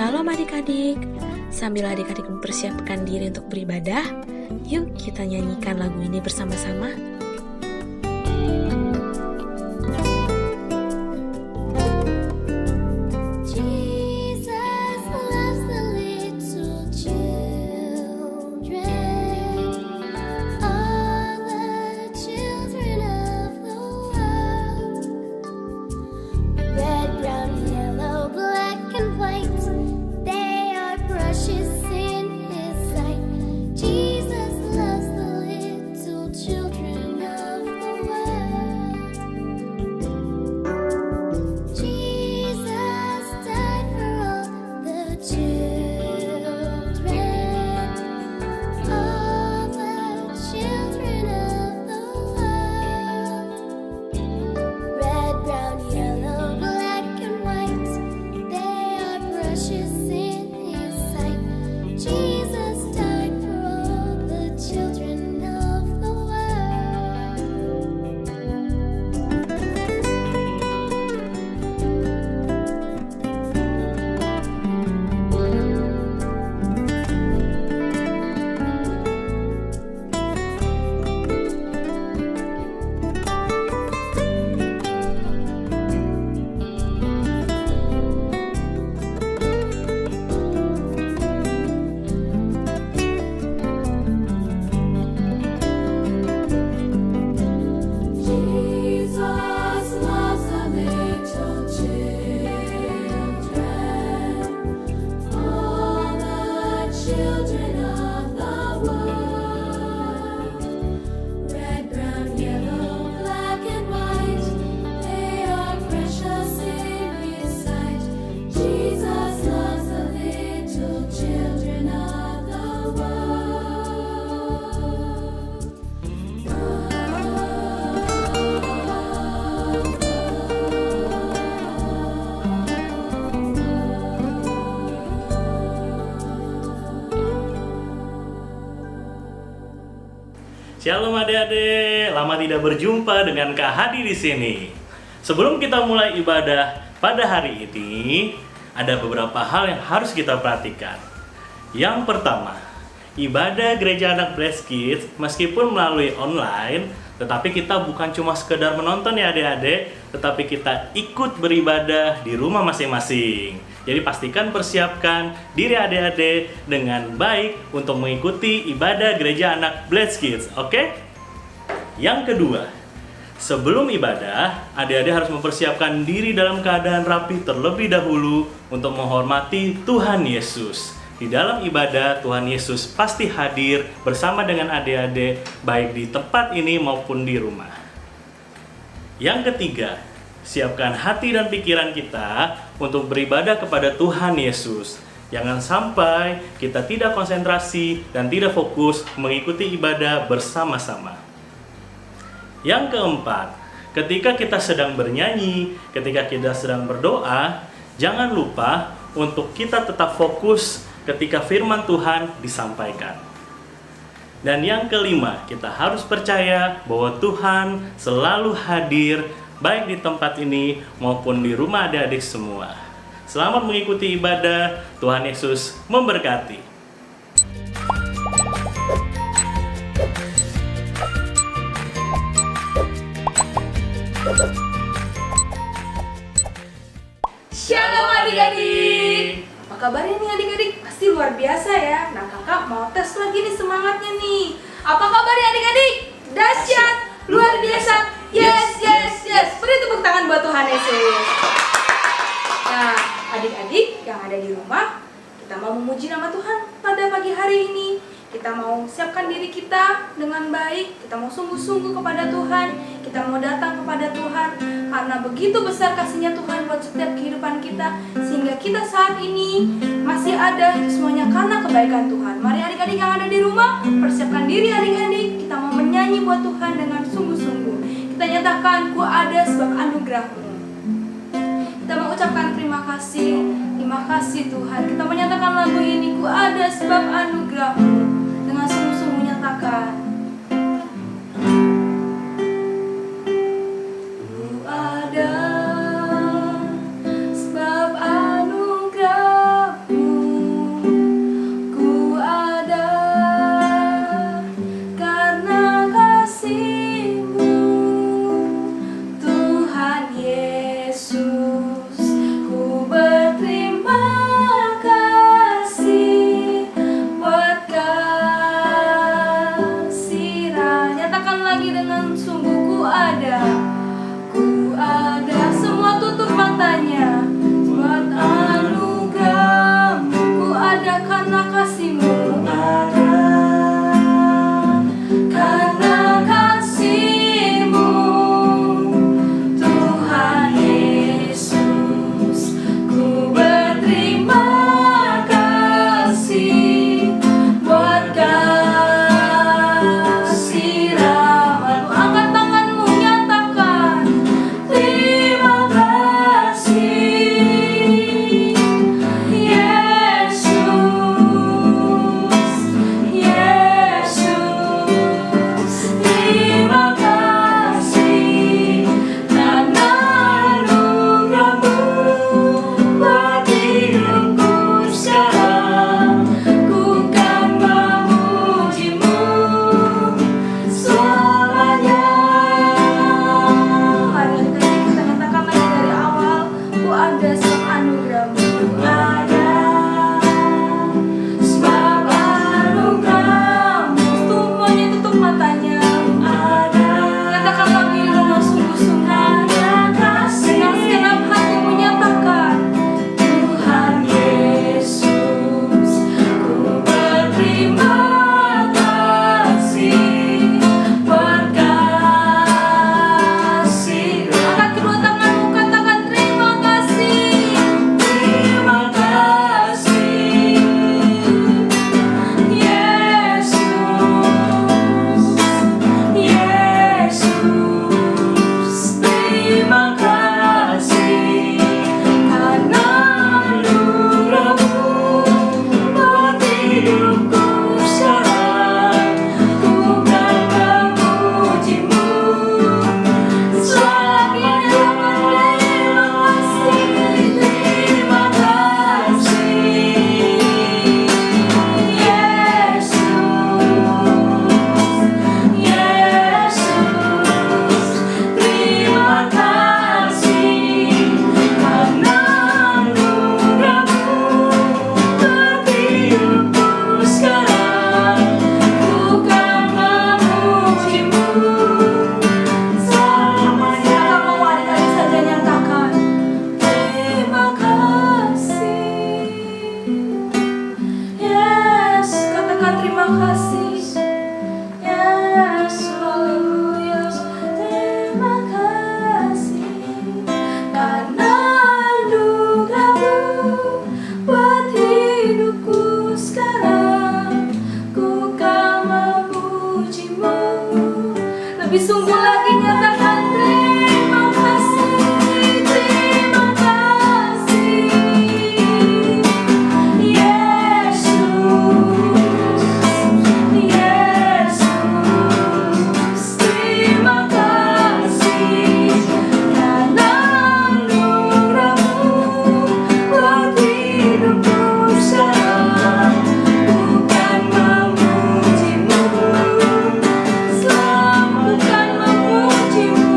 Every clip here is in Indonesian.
Shalom adik-adik. Sambil adik-adik mempersiapkan diri untuk beribadah, yuk kita nyanyikan lagu ini bersama-sama. Shalom adik-adik, lama tidak berjumpa dengan Kak Hadi di sini. Sebelum kita mulai ibadah pada hari ini, ada beberapa hal yang harus kita perhatikan. Yang pertama, ibadah gereja anak Blessed Kids meskipun melalui online, tetapi kita bukan cuma sekedar menonton ya adik-adik, tetapi kita ikut beribadah di rumah masing-masing. Jadi pastikan persiapkan diri adik-adik dengan baik untuk mengikuti ibadah gereja anak Blessed Kids, oke? Yang kedua, sebelum ibadah, adik-adik harus mempersiapkan diri dalam keadaan rapi terlebih dahulu untuk menghormati Tuhan Yesus. Di dalam ibadah, Tuhan Yesus pasti hadir bersama dengan adik-adik, baik di tempat ini maupun di rumah. Yang ketiga, siapkan hati dan pikiran kita untuk beribadah kepada Tuhan Yesus. Jangan sampai kita tidak konsentrasi dan tidak fokus mengikuti ibadah bersama-sama. Yang keempat, ketika kita sedang bernyanyi, ketika kita sedang berdoa, jangan lupa untuk kita tetap fokus ketika firman Tuhan disampaikan. Dan yang kelima, kita harus percaya bahwa Tuhan selalu hadir baik di tempat ini maupun di rumah adik-adik semua. Selamat mengikuti ibadah, Tuhan Yesus memberkati. Shalom adik-adik. Apa kabarnya nih adik-adik? Pasti luar biasa ya. Nah kakak mau tes lagi nih semangatnya nih. Apa kabarnya adik-adik? Dahsyat, luar biasa. Yes. Beri tepuk tangan buat Tuhan Yesus. Nah, adik-adik yang ada di rumah, kita mau memuji nama Tuhan pada pagi hari ini. Kita mau siapkan diri kita dengan baik. Kita mau sungguh-sungguh kepada Tuhan. Kita mau datang kepada Tuhan karena begitu besar kasih-Nya Tuhan buat setiap kehidupan kita, sehingga kita saat ini masih ada, itu semuanya karena kebaikan Tuhan. Mari adik-adik yang ada di rumah, persiapkan diri adik-adik. Kita mau menyanyi buat Tuhan dengan sungguh-sungguh. Kita nyatakan, ku ada sebab anugerah-Mu. Kita mengucapkan terima kasih Tuhan. Kita menyatakan lagu ini, ku ada sebab anugerah-Mu. Dengan sungguh-sungguh nyatakan, ku ada sebab anugerah-Mu. dengan sungguh ku ada. Ku ada, semua tutup matanya. Buat anugerahmu, ku ada karena kasihmu. Ada karena kasihmu, Tuhan Yesus. Ku berterima kasih buat kasih rahmat-Mu. Angkat tanganmu, nyatakan terima kasih Yesus, Yesus. Terima kasih karena anugerah-Mu buat hidupku sekarang. Ku kan memuji-Mu selamanya. Mari kita katakan lagi dari awal. Ku ada sebab anugerah-Mu. Ada sebab anugerah-Mu. Semuanya tutup matanya. Ada, katakan lagi dengan sungguh-sungguh. Dengan segenap hatimu nyatakan Tuhan Yesus. Ku berterima kasih buat kasih. Angkat kedua tanganmu, katakan terima kasih. Terima kasih Yesus, Yesus. Terima kasih karena anugerah-Mu buat hidupku sekarang. Ku kan memuji-Mu selamanya. Terima kasih Yesus, Yesus. Terima kasih karena anugerah-Mu buat hidupku sekarang. Ku kan memuji-Mu selamanya. Kamu adik-adik saja nyatakan terima kasih Yes. Katakan terima kasih Yes. Haleluya. Terima kasih karena anugerah-Mu buat hidupku sekarang. Ku kan memuji-Mu. Lebih sungguh lagi nyatakan terima kasih, terima kasih Yesus, Yesus. Terima kasih karena anugerah-Mu buat hidupku sekarang. Ku kan memuji-Mu, selamatkan memuji-Mu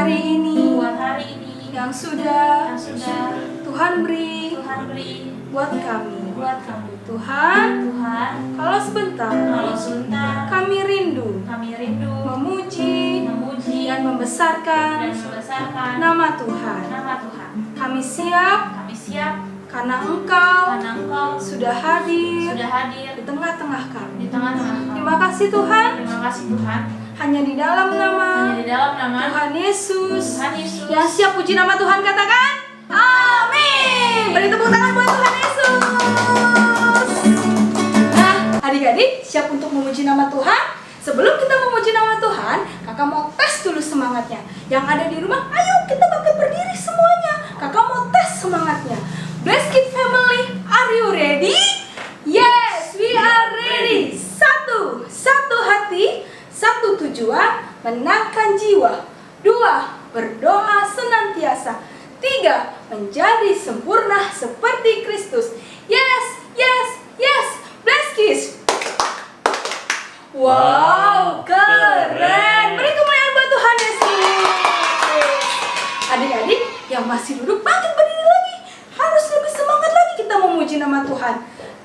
hari ini yang sudah Tuhan beri buat kami. Tuhan, kalau sebentar kami rindu memuji dan membesarkan nama Tuhan. Kami siap karena Engkau sudah hadir di tengah-tengah kami. Terima kasih Tuhan. Hanya di dalam nama Tuhan Yesus yang siap puji nama Tuhan, katakan amin. Beri tepuk tangan buat Tuhan Yesus. Nah, adik-adik siap untuk memuji nama Tuhan? Sebelum kita memuji nama Tuhan, kakak mau tes dulu semangatnya. Yang ada di rumah, ayo kita bangkit berdiri semuanya. Kakak mau tes semangatnya. Blessed Kid Family, are you ready? Yes, we are ready. Satu hati, satu tujuan, menangkan jiwa. 2, berdoa senantiasa. 3, menjadi sempurna seperti Kristus. Yes. Blessed Kids. Wow, keren. Beri kemuliaan buat Tuhan Yesus. Adik-adik yang masih duduk, bangkit berdiri lagi. Harus lebih semangat lagi kita memuji nama Tuhan.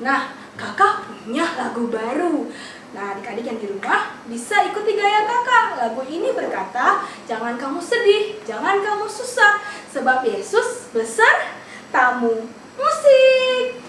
Nah, kakak punya lagu baru. Nah, adik-adik yang di rumah bisa ikuti gaya kakak. Lagu ini berkata, jangan kamu sedih, jangan kamu susah, sebab Yesus besertamu. Musik.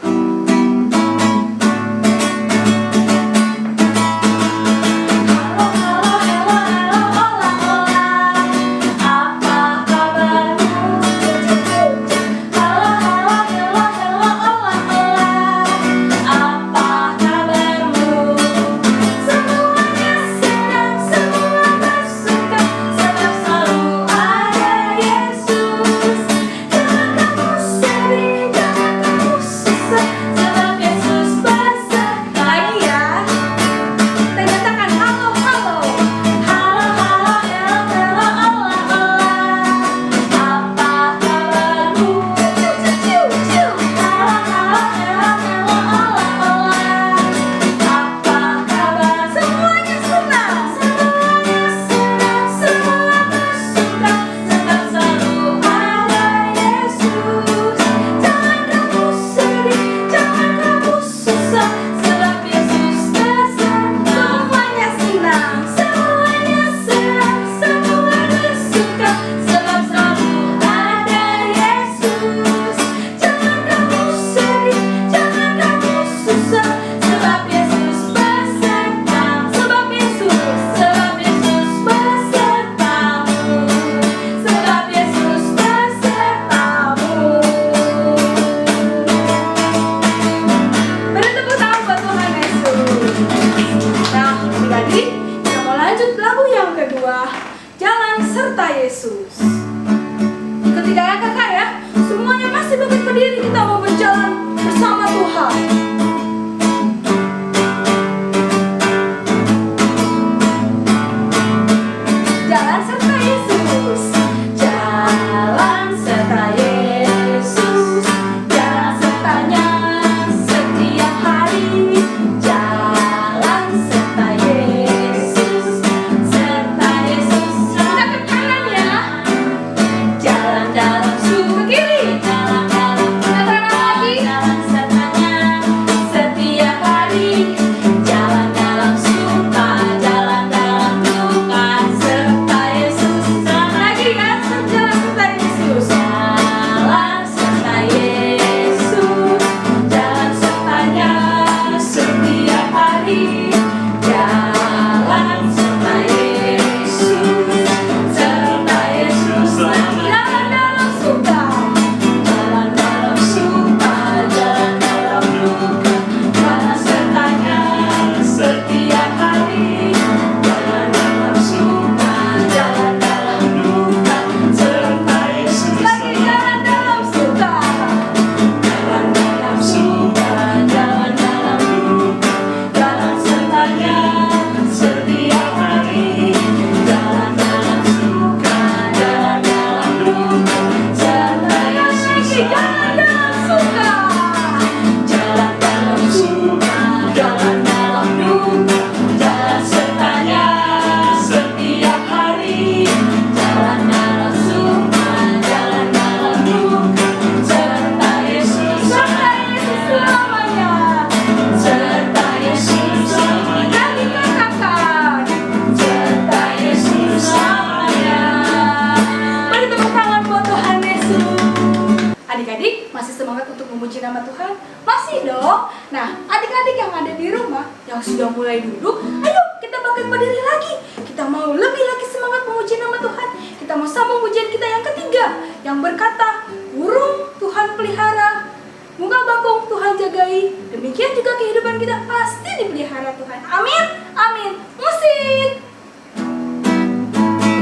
masih semangat untuk memuji nama Tuhan? Masih dong. Nah, adik-adik yang ada di rumah yang sudah mulai duduk, ayo kita bangkit berdiri lagi. Kita mau lebih lagi semangat memuji nama Tuhan. Kita mau sambung pujian kita yang ketiga yang berkata, burung Tuhan pelihara, bunga bakung Tuhan jagai, demikian juga kehidupan kita pasti dipelihara Tuhan. Amin, amin. Musik.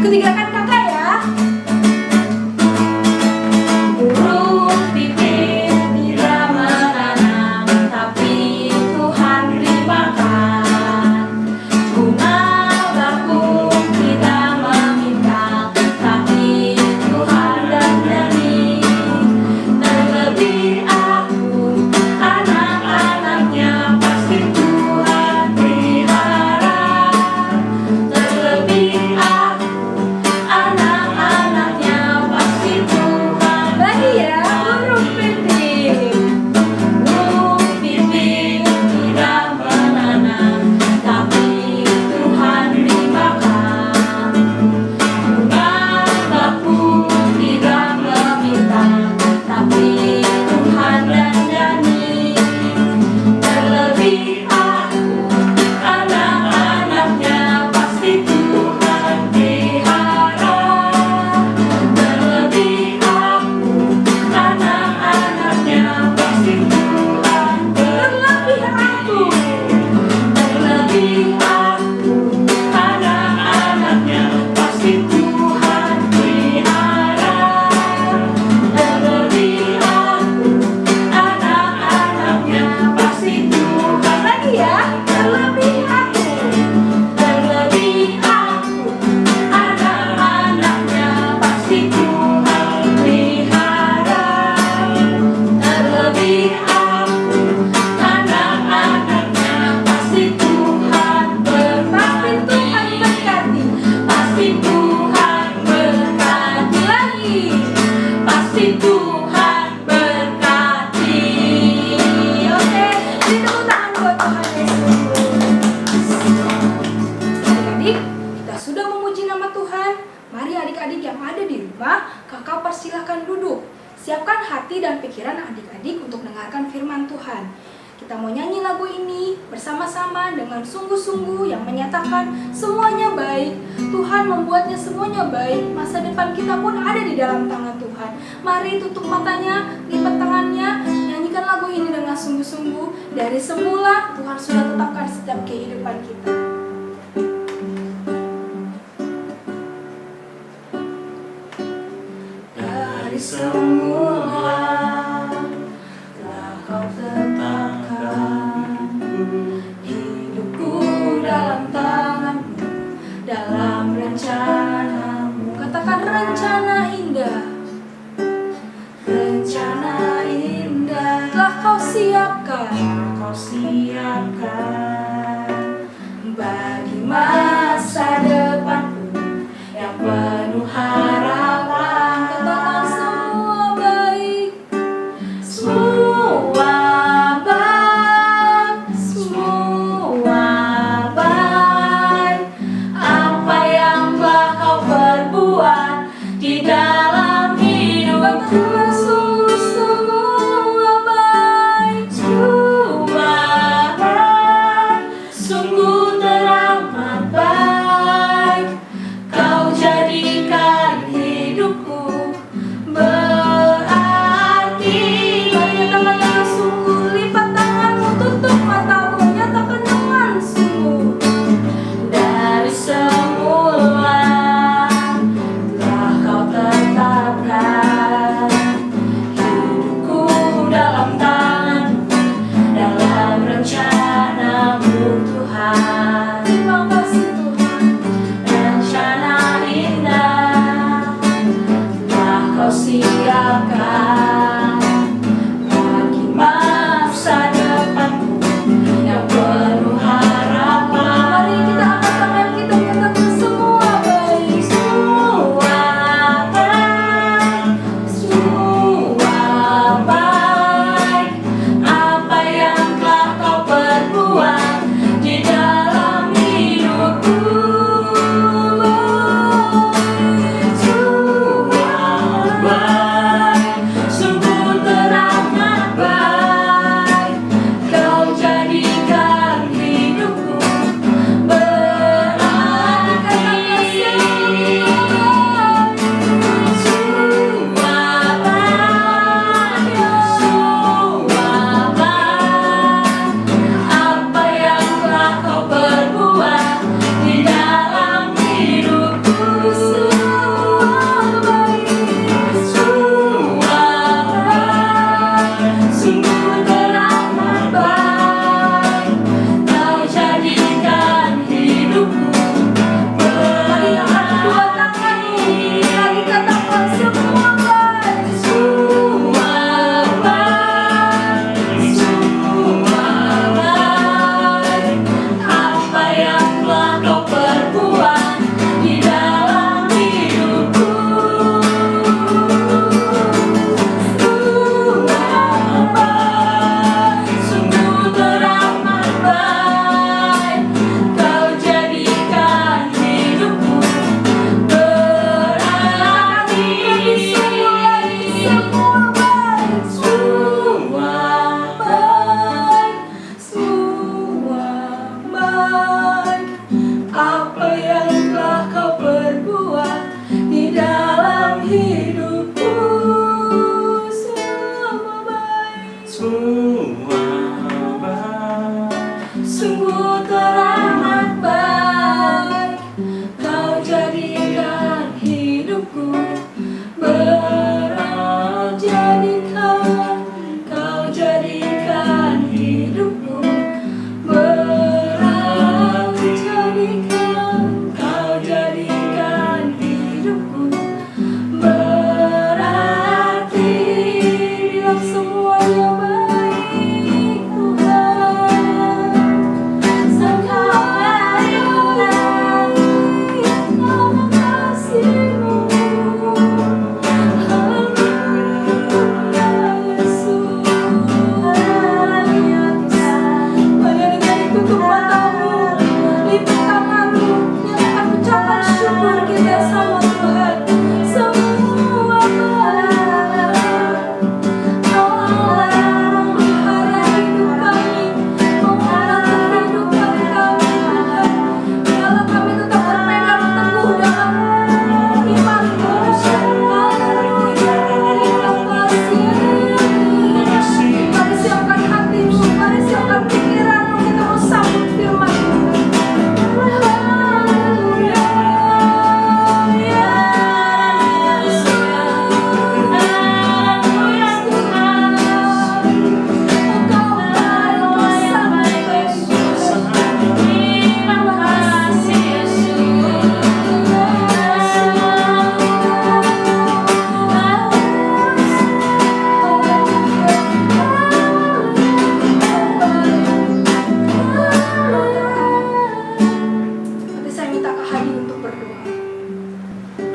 Ketiga kan kakak ya. Burung pipit tidak menanam, tapi Tuhan beri makan. Bunga bakung tidak meminta, tapi Tuhan dandani. Terlebih aku, anak-anaknya pasti Tuhan pelihara. Terlebih aku, anak-anaknya pasti Tuhan. Lagi ya, burung pipit. Burung pipit tidak menanam, tapi Tuhan beri makan. Bunga bakung tidak meminta, tapi Tuhan dandani. Terlebih aku, anak-anaknya pasti Tuhan pelihara. Terlebih aku, anak-anaknya pasti Tuhan terlebih aku. Terlebih aku, anak-anaknya pasti Tuhan pelihara. Terlebih aku, anak-anaknya pasti Tuhan. Lagi ya, terlebih aku. Terlebih aku, anak-anaknya pasti Tuhan pelihara. Terlebih aku, anak-anaknya pasti Tuhan berkati. Pasti Tuhan berkati lagi. Pasti Tuhan berkati. Oke, beri tepuk tangan buat Tuhan Yesus. Adik-adik, kita sudah memuji nama Tuhan. Mari adik-adik yang ada di rumah, kakak persilahkan duduk. Siapkan hati dan pikiran adik-adik untuk dengarkan firman Tuhan. Kita mau nyanyi lagu ini bersama-sama dengan sungguh-sungguh yang menyatakan semuanya baik. Tuhan membuatnya semuanya baik. Masa depan kita pun ada di dalam tangan Tuhan. Mari tutup matanya, lipat tangannya, nyanyikan lagu ini dengan sungguh-sungguh. Dari semula Tuhan sudah tetapkan setiap kehidupan kita. Dari semula telah kau tetapkan hidupku dalam tanganmu, dalam rencanamu. Katakan rencana indah. Rencana indah telah kau siapkan. Bagi masa depanku yang penuh harapan. Katakan semua baik. Semua baik. Semua baik. Apa yang telah kau perbuat di dalam hidupku. Semua baik. Semua baik. Sungguh teramat baik.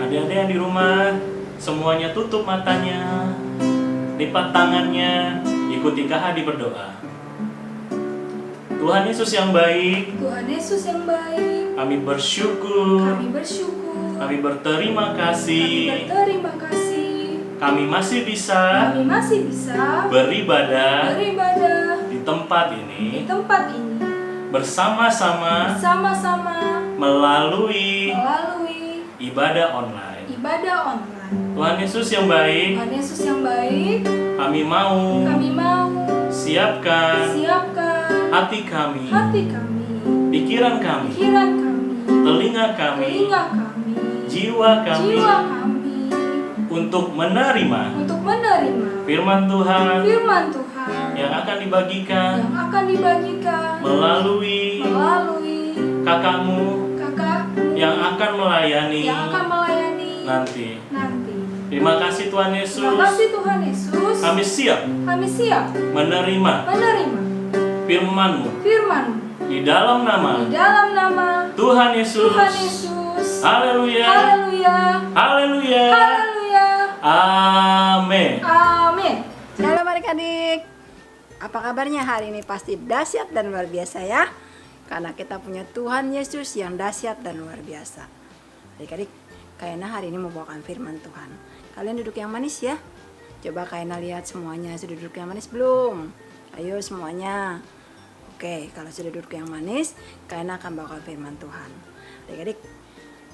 Adik-adik yang di rumah, semuanya tutup matanya, lipat tangannya, ikuti Kak Hadi berdoa. Tuhan Yesus yang baik, Tuhan Yesus yang baik, kami bersyukur, kami bersyukur, kami berterima kami kasih, berterima kasih, kami masih bisa kami masih bisa beribadah beribadah di tempat di ini tempat ini bersama-sama bersama-sama melalui ibadah online. online. Tuhan Yesus yang baik, Tuhan Yesus yang baik, kami mau kami mau siapkan siapkan hati kami, hati kami, pikiran kami, pikiran kami, telinga kami, telinga kami, jiwa kami jiwa kami untuk menerima untuk menerima firman Tuhan firman Tuhan yang akan dibagikan yang akan dibagikan melalui kakakmu kakakmu yang akan melayani nanti. Terima kasih Tuhan Yesus. Terima kasih Tuhan Yesus. Kami siap menerima firman-Mu di dalam nama Tuhan Yesus. Haleluya. Haleluya. Amin. Shalom adik-adik. Apa kabarnya hari ini? Pasti dahsyat dan luar biasa ya. Karena kita punya Tuhan Yesus yang dahsyat dan luar biasa. Adik-adik, Kayana hari ini membawakan firman Tuhan. Kalian duduk yang manis ya. Coba Kayana lihat semuanya sudah duduk yang manis belum? Ayo semuanya. Oke, kalau sudah duduk yang manis, Kayana akan bawakan firman Tuhan. Adik-adik,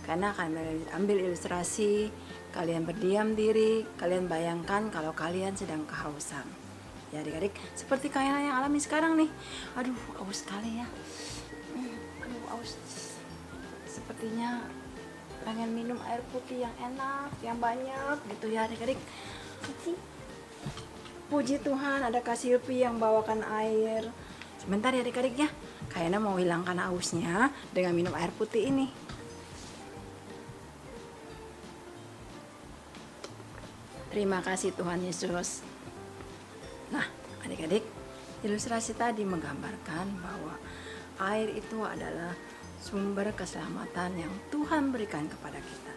Kayana akan ambil ilustrasi. Kalian berdiam diri, kalian bayangkan kalau kalian sedang kehausan. Ya adik-adik, seperti Kayana yang alami sekarang nih. Aduh, aus sekali ya. Aduh, aus. Sepertinya pengen minum air putih yang enak, yang banyak gitu ya adik-adik. Puji Tuhan ada Kak Silvi yang bawakan air. Sebentar ya adik-adik ya. Kayaknya mau hilangkan hausnya dengan minum air putih ini. Terima kasih Tuhan Yesus. Nah adik-adik, ilustrasi tadi menggambarkan bahwa air itu adalah sumber keselamatan yang Tuhan berikan kepada kita.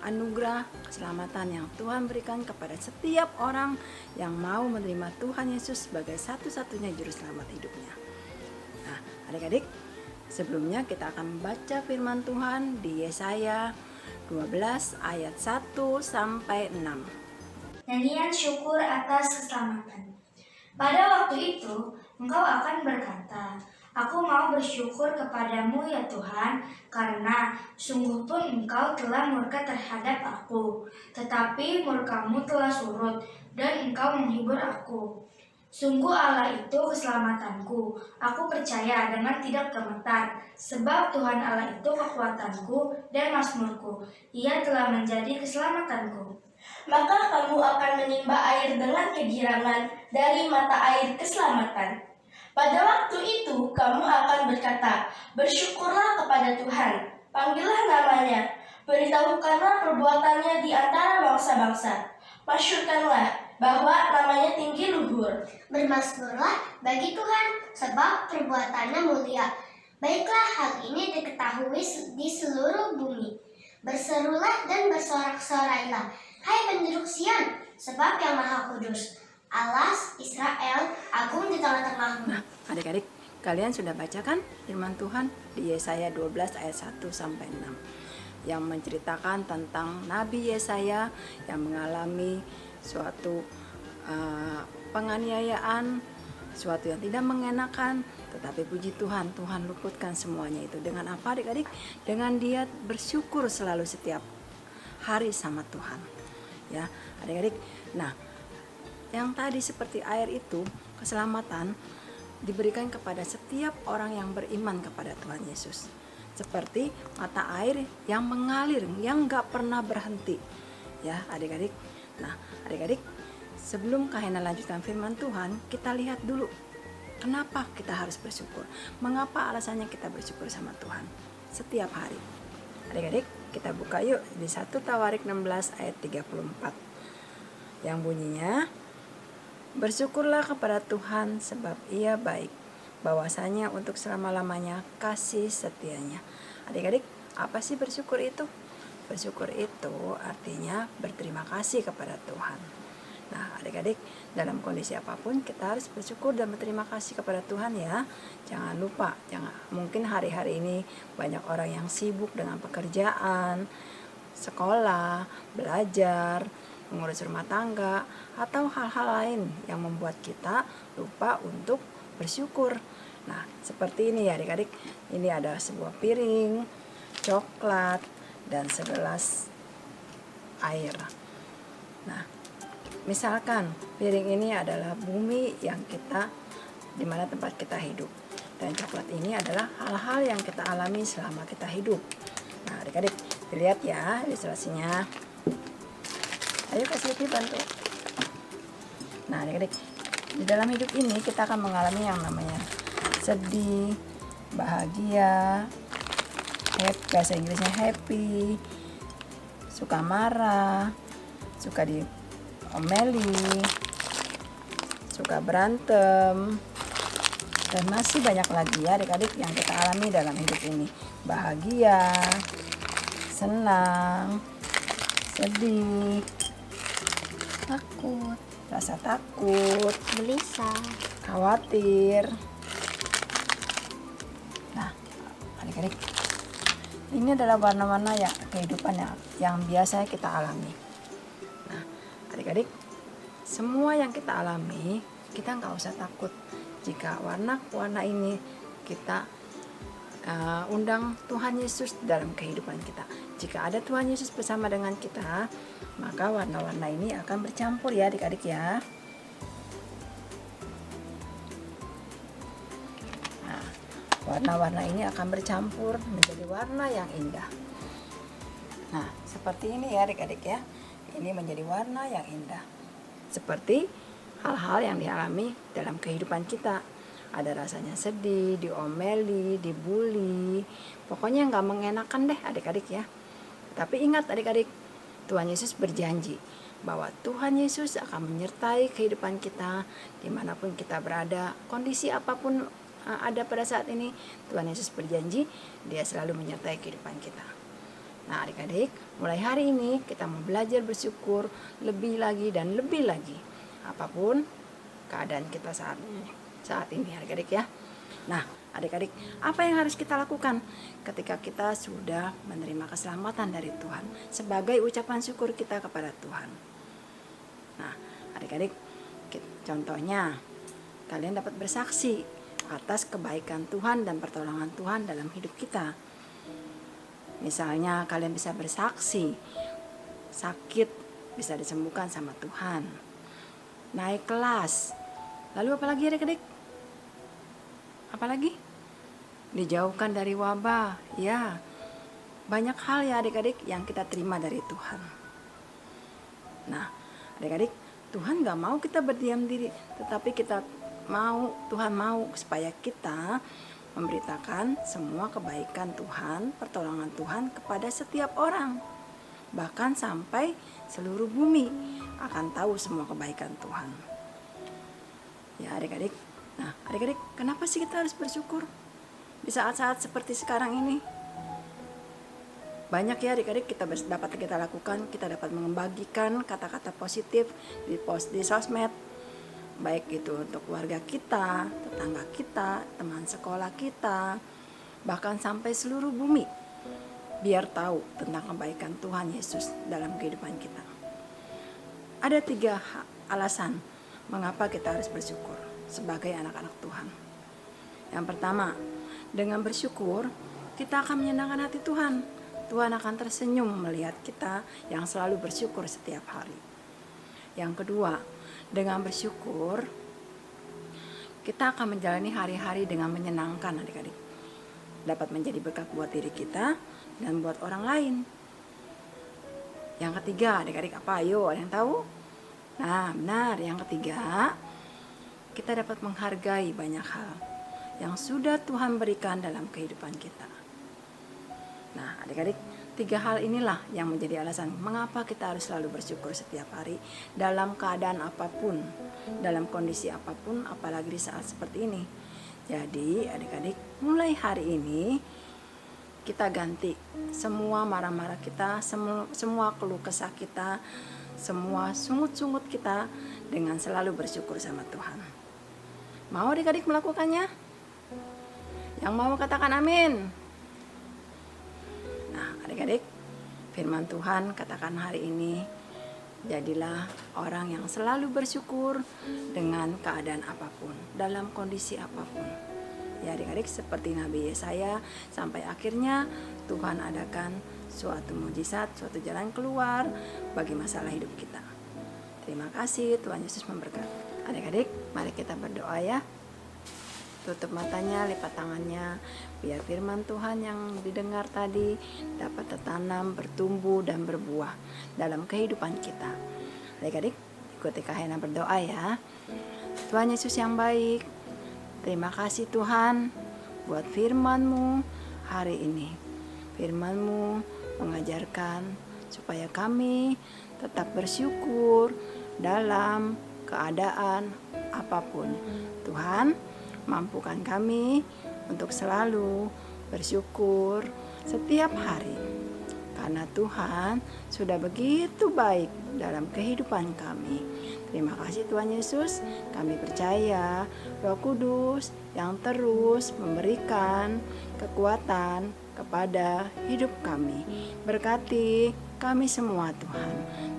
Anugerah keselamatan yang Tuhan berikan kepada setiap orang yang mau menerima Tuhan Yesus sebagai satu-satunya juru selamat hidupnya. Nah, adik-adik, sebelumnya kita akan membaca firman Tuhan di Yesaya 12 ayat 1 sampai 6. Nyanyian syukur atas keselamatan. Pada waktu itu, engkau akan berkata, Aku mau bersyukur kepadamu ya Tuhan, karena sungguh pun engkau telah murka terhadap aku. Tetapi murkamu telah surut, dan engkau menghibur aku. Sungguh Allah itu keselamatanku. Aku percaya dengan tidak gemetar, sebab Tuhan Allah itu kekuatanku dan mazmurku. Ia telah menjadi keselamatanku. Maka kamu akan menimba air dengan kegirangan dari mata air keselamatan. Pada waktu itu kamu akan berkata, bersyukurlah kepada Tuhan, panggillah namanya, beritahukanlah perbuatannya di antara bangsa-bangsa, masyurkanlah bahwa namanya tinggi luhur. Bermasmurlah bagi Tuhan, sebab perbuatannya mulia. Baiklah hal ini diketahui di seluruh bumi. Berserulah dan bersorak-sorailah, hai penduduk Sion, sebab yang Maha Kudus, Allah Israel agung di tengah-tengahmu. Nah, adik-adik, kalian sudah baca kan firman Tuhan di Yesaya 12 ayat 1 sampai 6 yang menceritakan tentang Nabi Yesaya yang mengalami suatu penganiayaan, suatu yang tidak mengenakan, tetapi puji Tuhan, Tuhan luputkan semuanya itu dengan apa adik-adik? Dengan dia bersyukur selalu setiap hari sama Tuhan. Ya, adik-adik. Nah, yang tadi seperti air itu, keselamatan diberikan kepada setiap orang yang beriman kepada Tuhan Yesus. Seperti mata air yang mengalir, yang gak pernah berhenti. Ya adik-adik. Nah adik-adik, sebelum Kahena lanjutkan firman Tuhan, kita lihat dulu kenapa kita harus bersyukur. Mengapa alasannya kita bersyukur sama Tuhan setiap hari. Adik-adik, kita buka yuk di 1 Tawarik 16 ayat 34 yang bunyinya, bersyukurlah kepada Tuhan sebab Ia baik, bahwasanya untuk selama-lamanya kasih setianya. Adik-adik, apa sih bersyukur itu? Bersyukur itu artinya berterima kasih kepada Tuhan. Nah, adik-adik, dalam kondisi apapun kita harus bersyukur dan berterima kasih kepada Tuhan ya. Jangan lupa, mungkin hari-hari ini banyak orang yang sibuk dengan pekerjaan, sekolah, belajar, mengurus rumah tangga, atau hal-hal lain yang membuat kita lupa untuk bersyukur. Nah, seperti ini ya adik-adik. Ini ada sebuah piring, coklat, dan segelas air. Nah, misalkan piring ini adalah bumi yang di mana tempat kita hidup, dan coklat ini adalah hal-hal yang kita alami selama kita hidup. Nah, adik-adik, dilihat ya ilustrasinya. Ayo kasih Yeti bantu. Nah, adik-adik, di dalam hidup ini kita akan mengalami yang namanya sedih, bahagia, bahasa Inggrisnya happy, suka marah, suka diomeli, suka berantem, dan masih banyak lagi ya adik-adik yang kita alami dalam hidup ini. Bahagia, senang, sedih, Takut, rasa takut, gelisah, khawatir. Nah, adik-adik, ini adalah warna-warna ya kehidupan yang biasa kita alami. Nah, adik-adik, semua yang kita alami, kita nggak usah takut jika warna-warna ini kita undang Tuhan Yesus dalam kehidupan kita. Jika ada Tuhan Yesus bersama dengan kita, maka warna-warna ini akan bercampur ya adik-adik ya. Warna-warna ini akan bercampur menjadi warna yang indah. Nah, seperti ini ya adik-adik ya. Ini menjadi warna yang indah. Seperti hal-hal yang dialami dalam kehidupan kita. Ada rasanya sedih, diomeli, dibully. Pokoknya nggak mengenakan deh adik-adik ya. Tapi ingat adik-adik, Tuhan Yesus berjanji bahwa Tuhan Yesus akan menyertai kehidupan kita dimanapun kita berada, kondisi apapun ada pada saat ini. Tuhan Yesus berjanji Dia selalu menyertai kehidupan kita. Nah adik-adik, mulai hari ini kita mau belajar bersyukur lebih lagi dan lebih lagi apapun keadaan kita saat ini adik-adik ya. Nah adik-adik, apa yang harus kita lakukan ketika kita sudah menerima keselamatan dari Tuhan sebagai ucapan syukur kita kepada Tuhan? Nah adik-adik, contohnya kalian dapat bersaksi atas kebaikan Tuhan dan pertolongan Tuhan dalam hidup kita. Misalnya kalian bisa bersaksi sakit bisa disembuhkan sama Tuhan, naik kelas, lalu apalagi adik-adik? Apalagi? Dijauhkan dari wabah. Ya, banyak hal ya adik-adik yang kita terima dari Tuhan. Nah adik-adik, Tuhan gak mau kita berdiam diri, tetapi Tuhan mau supaya kita memberitakan semua kebaikan Tuhan, pertolongan Tuhan kepada setiap orang. Bahkan sampai seluruh bumi akan tahu semua kebaikan Tuhan. Ya adik-adik, nah adik-adik, kenapa sih kita harus bersyukur di saat-saat seperti sekarang ini? Banyak ya adik-adik dapat kita lakukan. Kita dapat membagikan kata-kata positif di sosmed, baik itu untuk keluarga kita, tetangga kita, teman sekolah kita, bahkan sampai seluruh bumi, biar tahu tentang kebaikan Tuhan Yesus dalam kehidupan kita. Ada 3 alasan mengapa kita harus bersyukur sebagai anak-anak Tuhan. Yang pertama, dengan bersyukur kita akan menyenangkan hati Tuhan. Tuhan akan tersenyum melihat kita yang selalu bersyukur setiap hari. Yang kedua, dengan bersyukur kita akan menjalani hari-hari dengan menyenangkan adik-adik. Dapat menjadi berkat buat diri kita dan buat orang lain. Yang ketiga adik-adik apa? Ayo, ada yang tahu? Nah benar, yang ketiga kita dapat menghargai banyak hal yang sudah Tuhan berikan dalam kehidupan kita. Nah adik-adik, 3 hal inilah yang menjadi alasan mengapa kita harus selalu bersyukur setiap hari dalam keadaan apapun, dalam kondisi apapun, apalagi di saat seperti ini. Jadi adik-adik, mulai hari ini kita ganti semua marah-marah kita, semua keluh kesah kita, semua sungut-sungut kita dengan selalu bersyukur sama Tuhan. Mau adik-adik melakukannya? Yang mau katakan amin. Nah, adik-adik, firman Tuhan katakan hari ini, jadilah orang yang selalu bersyukur dengan keadaan apapun, dalam kondisi apapun. Ya adik-adik, seperti Nabi Yesaya, sampai akhirnya Tuhan adakan suatu mujizat, suatu jalan keluar bagi masalah hidup kita. Terima kasih, Tuhan Yesus memberkati. Adik-adik, mari kita berdoa ya. Tutup matanya, lipat tangannya, biar firman Tuhan yang didengar tadi dapat tertanam, bertumbuh, dan berbuah dalam kehidupan kita. Adik-adik, ikuti Kak Hena berdoa ya. Tuhan Yesus yang baik, terima kasih Tuhan buat firman-Mu hari ini. Firman-Mu mengajarkan supaya kami tetap bersyukur dalam keadaan apapun. Tuhan, mampukan kami untuk selalu bersyukur setiap hari. Karena Tuhan sudah begitu baik dalam kehidupan kami. Terima kasih Tuhan Yesus, kami percaya Roh Kudus yang terus memberikan kekuatan kepada hidup kami. Berkati kami semua Tuhan.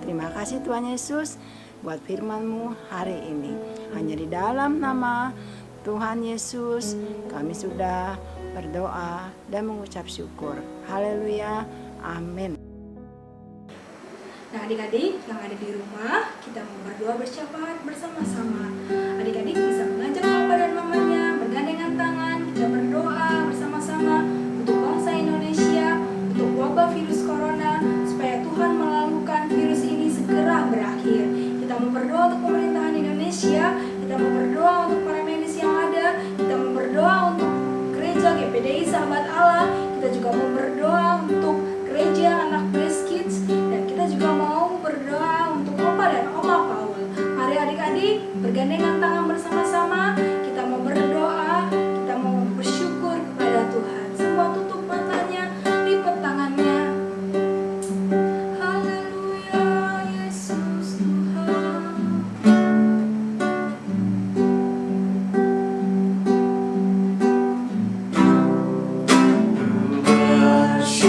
Terima kasih Tuhan Yesus buat firman-Mu hari ini. Hanya di dalam nama Tuhan Yesus kami sudah berdoa dan mengucap syukur. Haleluya. Amin. Nah adik-adik yang ada di rumah, kita mau berdoa bersyafaat bersama-sama. Adik-adik bisa mengajak papa dan mamanya bergandengan tangan, kita berdoa bersama-sama untuk bangsa Indonesia, untuk wabah virus corona, supaya Tuhan melalukan virus ini segera berakhir. Kita mau berdoa untuk pemerintahan Indonesia, kita mau berdoa untuk para medis yang ada, kita mau berdoa untuk gereja GPDI Sahabat Allah, kita juga mau berdoa untuk gereja anak Blessed Kids, dan kita juga mau berdoa untuk Opa dan Oma Paul. Mari adik-adik bergandengan tangan bersama-sama, kita mau berdoa, kita mau bersyukur kepada Tuhan. Semua tutup matanya, lipat tangannya. Haleluya, Yesus Tuhan. Bersyukur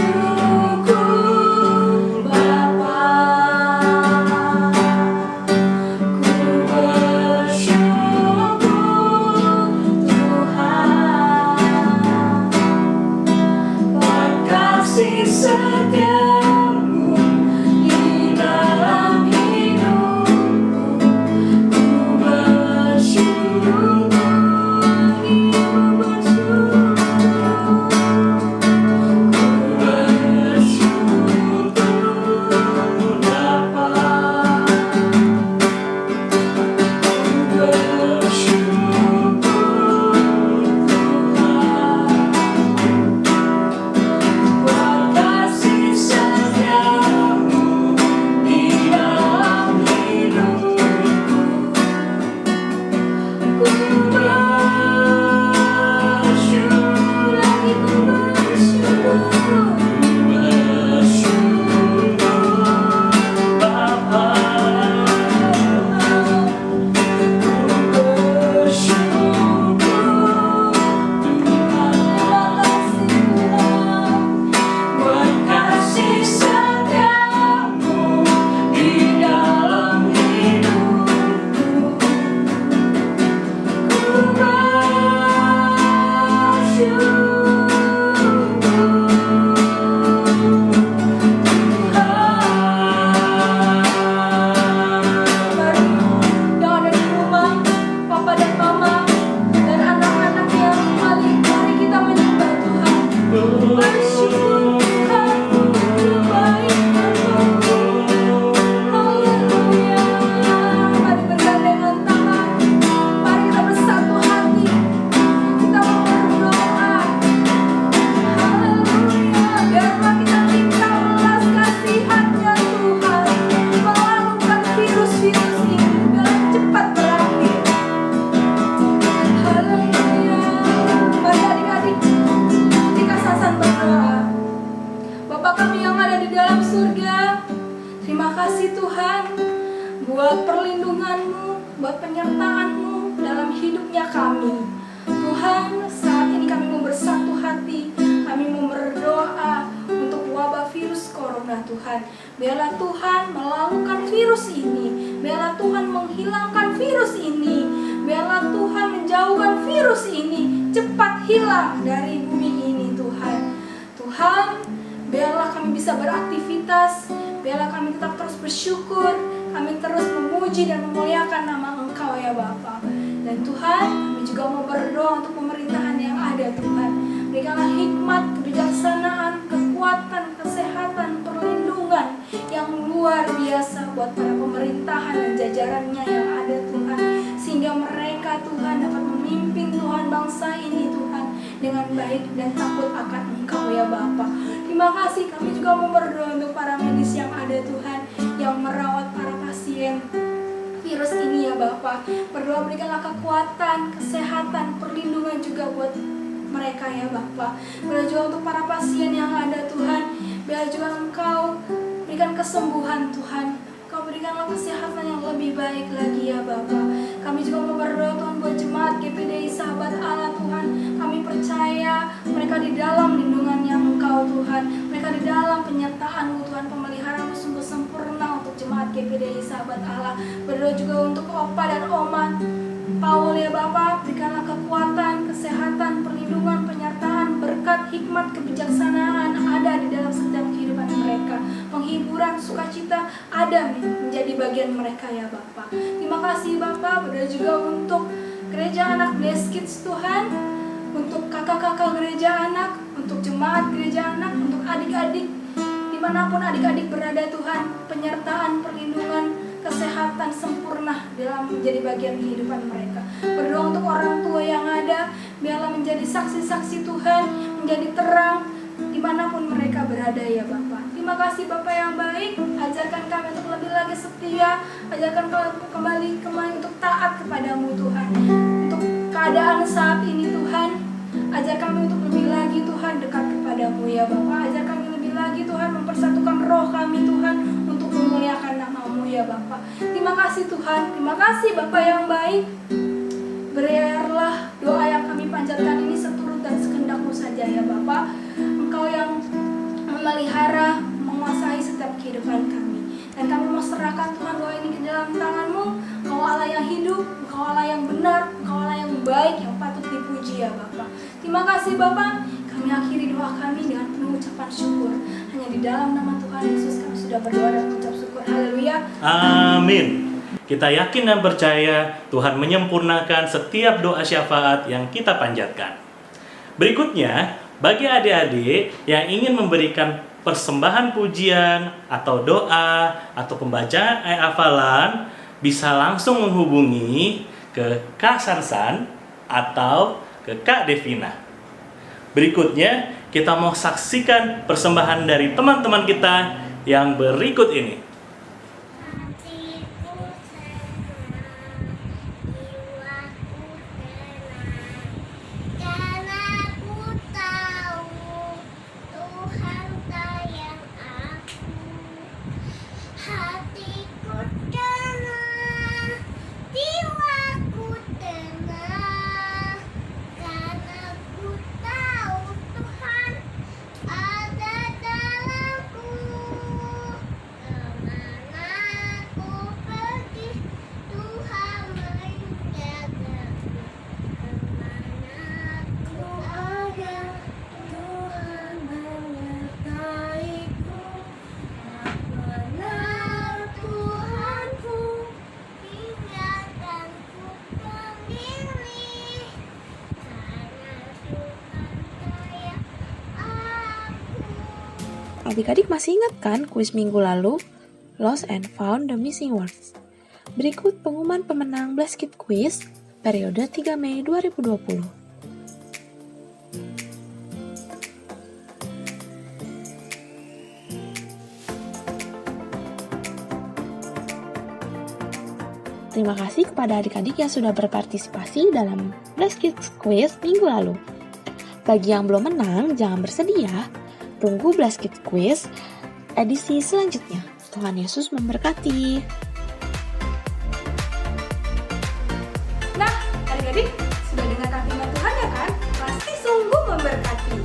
kasih Tuhan buat perlindungan-Mu, buat penyertaan-Mu dalam hidupnya kami. Tuhan, saat ini kami mau bersatu hati, kami mau berdoa untuk wabah virus corona Tuhan. Biarlah Tuhan melakukan virus ini, biarlah Tuhan menghilangkan virus ini, biarlah Tuhan menjauhkan virus ini, cepat hilang dari bumi ini Tuhan. Tuhan, biarlah kami bisa beraktivitas, biarlah kami tetap terus bersyukur, kami terus memuji dan memuliakan nama Engkau ya Bapa. Dan Tuhan, kami juga mau berdoa untuk pemerintahan yang ada Tuhan. Berikanlah hikmat, kebijaksanaan, kekuatan, kesehatan, perlindungan yang luar biasa buat para pemerintahan dan jajarannya yang ada Tuhan. Sehingga mereka Tuhan dapat memimpin Tuhan bangsa ini Tuhan dengan baik dan takut akan Engkau ya Bapa. Terima kasih, kami juga mau berdoa untuk para medis yang ada Tuhan, yang merawat para pasien virus ini ya Bapa. Berdoa berikanlah kekuatan, kesehatan, perlindungan juga buat mereka ya Bapa. Berdoa juga untuk para pasien yang ada Tuhan, biar juga Engkau berikan kesembuhan Tuhan. Kau berikanlah kesehatan yang lebih baik lagi ya Bapa. Kami juga mau berdoa Tuhan buat jemaat GPDI Sahabat Allah Tuhan. Kami percaya mereka di dalam lindungannya Engkau Tuhan. Mereka di dalam penyertaan-Mu Tuhan. Pemeliharaan-Mu sungguh sempurna untuk jemaat GPDI Sahabat Allah. Berdoa juga untuk Opa dan Oma Paul ya Bapa. Berikanlah kekuatan, kesehatan, perlindungan, penyertaan, berkat, hikmat, kebijaksanaan ada di dalam setiap kehidupan mereka. Penghiburan, sukacita ada menjadi bagian mereka ya Bapa. Terima kasih Bapa. Berdoa juga untuk gereja anak Blessed Kids Tuhan, untuk kakak-kakak gereja anak, untuk jemaat gereja anak, untuk adik-adik dimanapun adik-adik berada Tuhan. Penyertaan, perlindungan, kesehatan sempurna dalam menjadi bagian kehidupan mereka. Berdoa untuk orang tua yang ada, biarlah menjadi saksi-saksi Tuhan, menjadi terang dimanapun mereka berada ya Bapa. Terima kasih Bapa yang baik. Ajarkan kami untuk lebih lagi setia, ajarkan kami kembali untuk taat kepadamu Tuhan. Untuk keadaan saat ini Tuhan, ajar kami untuk lebih lagi Tuhan dekat kepadamu ya Bapa. Ajar kami lebih lagi Tuhan mempersatukan roh kami Tuhan untuk memuliakan nama-Mu ya Bapa. Terima kasih Tuhan, terima kasih Bapa yang baik. Biarlah doa yang kami panjatkan ini seturut dan sekehendak-Mu saja ya Bapa. Engkau yang memelihara, menguasai setiap kehidupan kami. Dan kami mau serahkan Tuhan doa ini ke dalam tangan-Mu. Engkau Allah yang hidup, Engkau Allah yang benar, Engkau Allah yang baik, yang patut dipuji ya Bapa. Terima kasih Bapa. Kami akhiri doa kami dengan penuh ucapan syukur. Hanya di dalam nama Tuhan Yesus kami sudah berdoa dan mengucap syukur. Haleluya. Amin. Kita yakin dan percaya Tuhan menyempurnakan setiap doa syafaat yang kita panjatkan. Berikutnya, bagi adik-adik yang ingin memberikan persembahan pujian atau doa atau pembacaan ayat hafalan, bisa langsung menghubungi ke Kak Sansan atau ke Kak Devina. Berikutnya, kita mau saksikan persembahan dari teman-teman kita yang berikut ini. Adik-adik masih ingat kan kuis minggu lalu? Lost and Found the Missing Words. Berikut pengumuman pemenang Blessed Kids Quiz periode 3 Mei 2020. Terima kasih kepada adik-adik yang sudah berpartisipasi dalam Blessed Kids Quiz minggu lalu. Bagi yang belum menang, jangan bersedih ya. Tunggu Blessed Kids Quiz edisi selanjutnya. Tuhan Yesus memberkati. Nah, adik-adik, sudah dengarkan firman Tuhan ya kan? Pasti sungguh memberkati.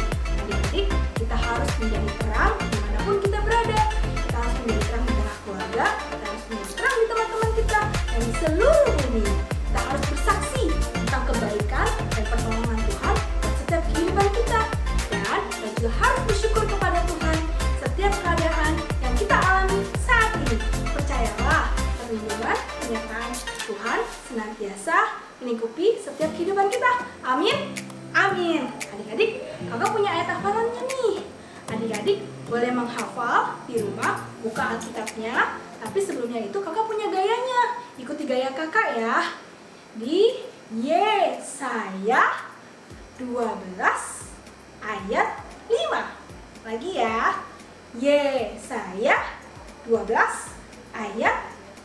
Adik-adik, kita harus menjadi terang dimanapun kita berada. Kita harus menjadi terang di tengah keluarga, kita harus menjadi terang di teman-teman kita, dan di seluruh bumi. Kita harus bersaksi tentang kebaikan dan pertolongan Tuhan dalam setiap kehidupan kita. Dan kita juga harus bersyukur kepada Tuhan setiap keadaan yang kita alami saat ini. Percayalah, perlindungan, penyertaan Tuhan senantiasa melingkupi setiap kehidupan kita. Amin. Amin. Adik-adik, kakak punya ayat hafalannya nih. Adik-adik boleh menghafal di rumah, buka Alkitabnya. Tapi sebelumnya itu kakak punya gayanya. Ikuti gaya kakak ya. Di Yesaya 12 ayat 5. Lagi ya. Yesaya 12 ayat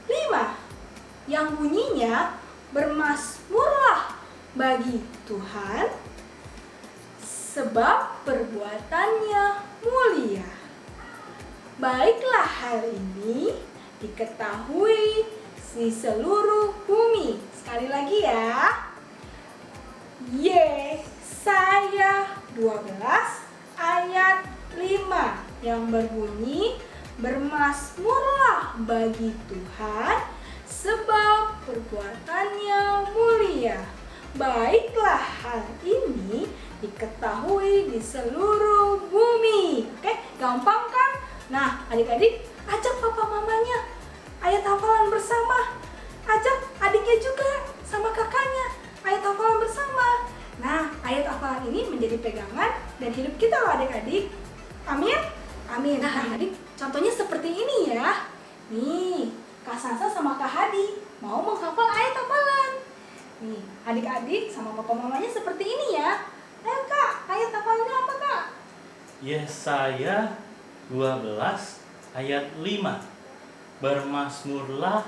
5. Yang bunyinya, bermasmurlah bagi Tuhan sebab perbuatannya mulia. Baiklah hal ini diketahui di seluruh bumi. Sekali lagi ya. Yesaya 12 ayat 5 yang berbunyi, bermasmurlah bagi Tuhan sebab perbuatannya mulia. Baiklah hal ini diketahui di seluruh bumi. Oke, gampang kan? Nah, adik-adik, ajak papa mamanya ayat hafalan bersama. Ajak adiknya juga sama kakaknya ayat hafalan bersama. Nah, ayat hafalan ini menjadi pegangan dan hidup kita loh adik-adik. Amin? Amin. Nah, adik, contohnya seperti ini ya. Nih, Kak Sansa sama Kak Hadi mau menghafal ayat hafalan. Nih, adik-adik sama papa mamanya seperti ini ya. Ayo Kak, ayat hafalannya apa Kak? Yesaya 12 ayat 5. Bermasmurlah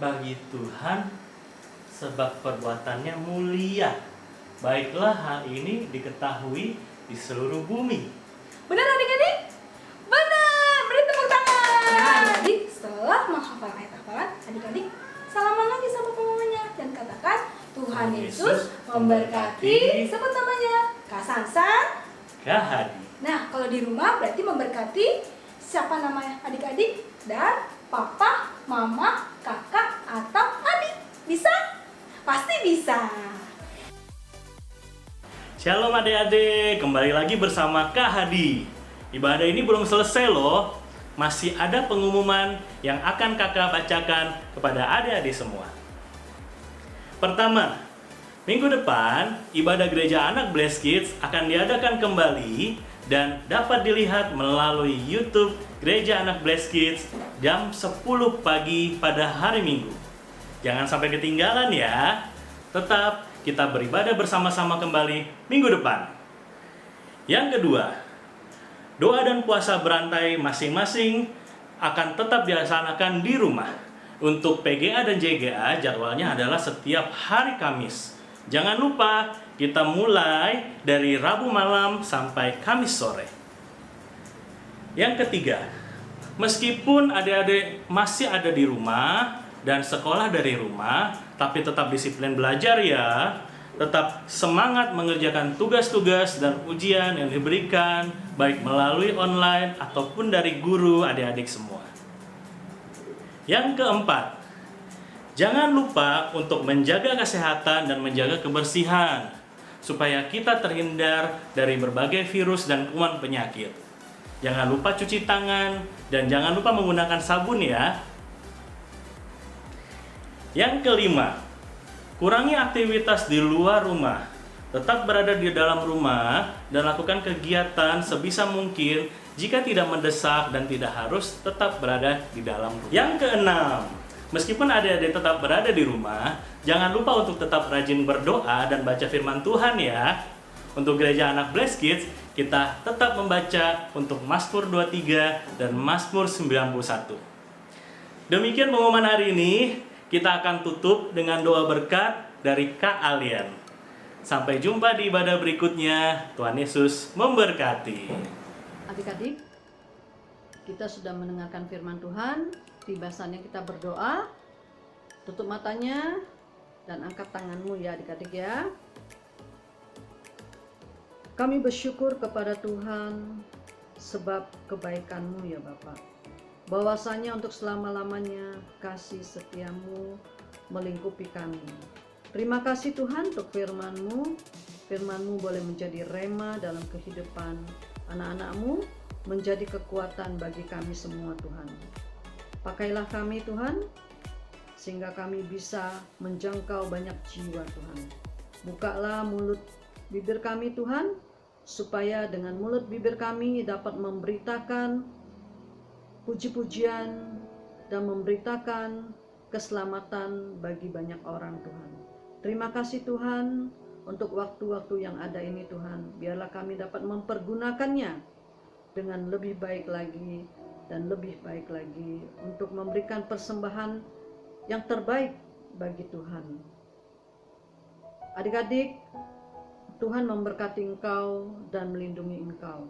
bagi Tuhan sebab perbuatannya mulia. Baiklah hal ini diketahui di seluruh bumi. Benar adik-adik? Benar, beri tepuk tangan. Nah, adik-adik setelah menghafal ayat hafalan, adik-adik salaman lagi sama mamanya dan katakan, Tuhan Yesus memberkati. Sebut namanya Kak Sansa, Kak Hadi. Nah, kalau di rumah berarti memberkati siapa namanya adik-adik dan papa, mama, kakak, atau adik. Bisa? Pasti bisa. Shalom adik-adik, kembali lagi bersama Kak Hadi. Ibadah ini belum selesai loh. Masih ada pengumuman yang akan kakak bacakan kepada adik-adik semua. Pertama, minggu depan ibadah gereja anak Blessed Kids akan diadakan kembali dan dapat dilihat melalui YouTube Gereja Anak Blessed Kids jam 10 pagi pada hari Minggu. Jangan sampai ketinggalan ya. Tetap kita beribadah bersama-sama kembali minggu depan. Yang kedua, doa dan puasa berantai masing-masing akan tetap dilaksanakan di rumah. Untuk PGA dan JGA jadwalnya adalah setiap hari Kamis. Jangan lupa kita mulai dari Rabu malam sampai Kamis sore. Yang ketiga, meskipun adik-adik masih ada di rumah dan sekolah dari rumah, tapi tetap disiplin belajar ya. Tetap semangat mengerjakan tugas-tugas dan ujian yang diberikan, baik melalui online ataupun dari guru adik-adik semua. Yang keempat, jangan lupa untuk menjaga kesehatan dan menjaga kebersihan, supaya kita terhindar dari berbagai virus dan kuman penyakit. Jangan lupa cuci tangan dan jangan lupa menggunakan sabun ya. Yang kelima, kurangi aktivitas di luar rumah. Tetap berada di dalam rumah dan lakukan kegiatan sebisa mungkin jika tidak mendesak dan tidak harus tetap berada di dalam rumah. Yang keenam, meskipun adik-adik tetap berada di rumah, jangan lupa untuk tetap rajin berdoa dan baca firman Tuhan ya. Untuk gereja anak Blessed Kids, kita tetap membaca untuk Mazmur 23 dan Mazmur 91. Demikian pengumuman hari ini, kita akan tutup dengan doa berkat dari Kak Alian. Sampai jumpa di ibadah berikutnya. Tuhan Yesus memberkati. Adik-adik, kita sudah mendengarkan firman Tuhan, tiba saatnya kita berdoa. Tutup matanya dan angkat tanganmu ya adik-adik ya. Kami bersyukur kepada Tuhan sebab kebaikan-Mu ya Bapak. Bahwasanya untuk selama-lamanya kasih setia-Mu melingkupi kami. Terima kasih Tuhan untuk firman-Mu. Firman-Mu boleh menjadi rema dalam kehidupan anak-anak-Mu, menjadi kekuatan bagi kami semua Tuhan. Pakailah kami Tuhan, sehingga kami bisa menjangkau banyak jiwa Tuhan. Bukalah mulut bibir kami Tuhan, supaya dengan mulut bibir kami dapat memberitakan puji-pujian dan memberitakan keselamatan bagi banyak orang Tuhan. Terima kasih Tuhan untuk waktu-waktu yang ada ini Tuhan. Biarlah kami dapat mempergunakannya dengan lebih baik lagi dan lebih baik lagi untuk memberikan persembahan yang terbaik bagi Tuhan. Adik-adik, Tuhan memberkati engkau dan melindungi engkau.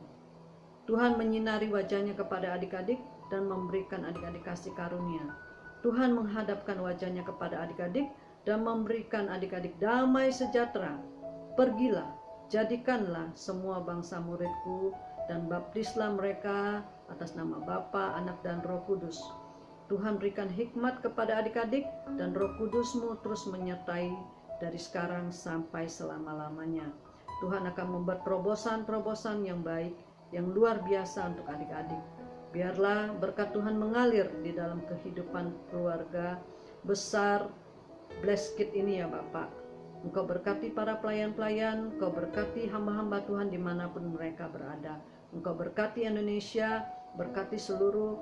Tuhan menyinari wajahnya kepada adik-adik dan memberikan adik-adik kasih karunia. Tuhan menghadapkan wajahnya kepada adik-adik dan memberikan adik-adik damai sejahtera. Pergilah, jadikanlah semua bangsa muridku dan baptislah mereka atas nama Bapa, Anak dan Roh Kudus. Tuhan berikan hikmat kepada adik-adik dan Roh Kudus-Mu terus menyertai dari sekarang sampai selama-lamanya. Tuhan akan membuat terobosan-terobosan yang baik, yang luar biasa untuk adik-adik. Biarlah berkat Tuhan mengalir di dalam kehidupan keluarga besar Blessed Kids ini ya Bapak. Engkau berkati para pelayan-pelayan, Engkau berkati hamba-hamba Tuhan dimanapun mereka berada. Engkau berkati Indonesia, berkati seluruh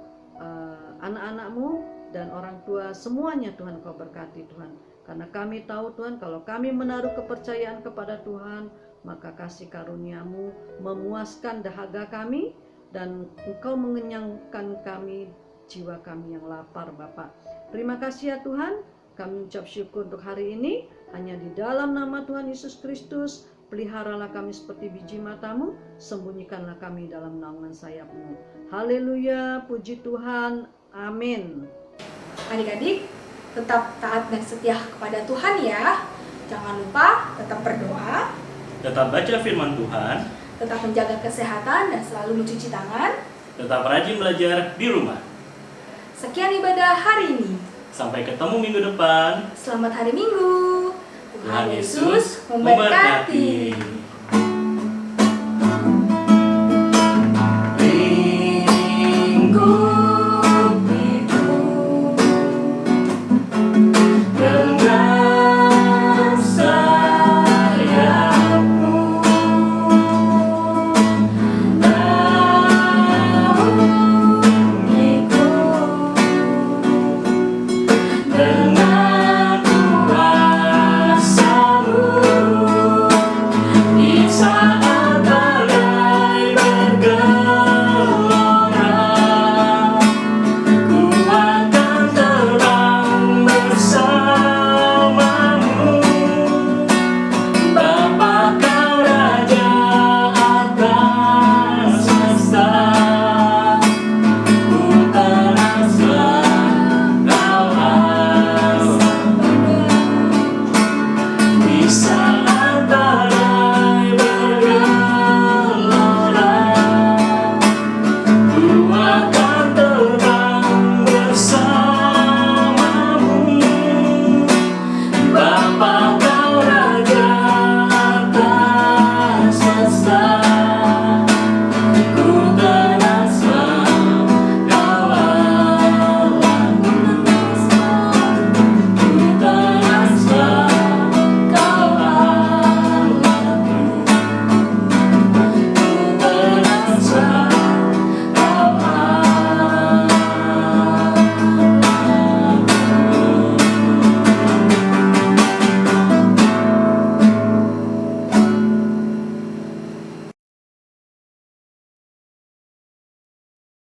anak-anak-Mu dan orang tua semuanya Tuhan Kau berkati Tuhan. Karena kami tahu Tuhan, kalau kami menaruh kepercayaan kepada Tuhan, maka kasih karunia-Mu memuaskan dahaga kami dan Engkau mengenyangkan kami, jiwa kami yang lapar Bapak. Terima kasih ya Tuhan, kami ucap syukur untuk hari ini, hanya di dalam nama Tuhan Yesus Kristus. Peliharalah kami seperti biji mata-Mu, sembunyikanlah kami dalam naungan sayap-Mu. Haleluya, puji Tuhan, amin. Adik-adik, tetap taat dan setia kepada Tuhan ya. Jangan lupa tetap berdoa, Tetap baca firman Tuhan, tetap menjaga kesehatan dan selalu mencuci tangan. tetap rajin belajar di rumah. Sekian ibadah hari ini. Sampai ketemu minggu depan. Selamat hari Minggu. Tuhan Yesus memberkati.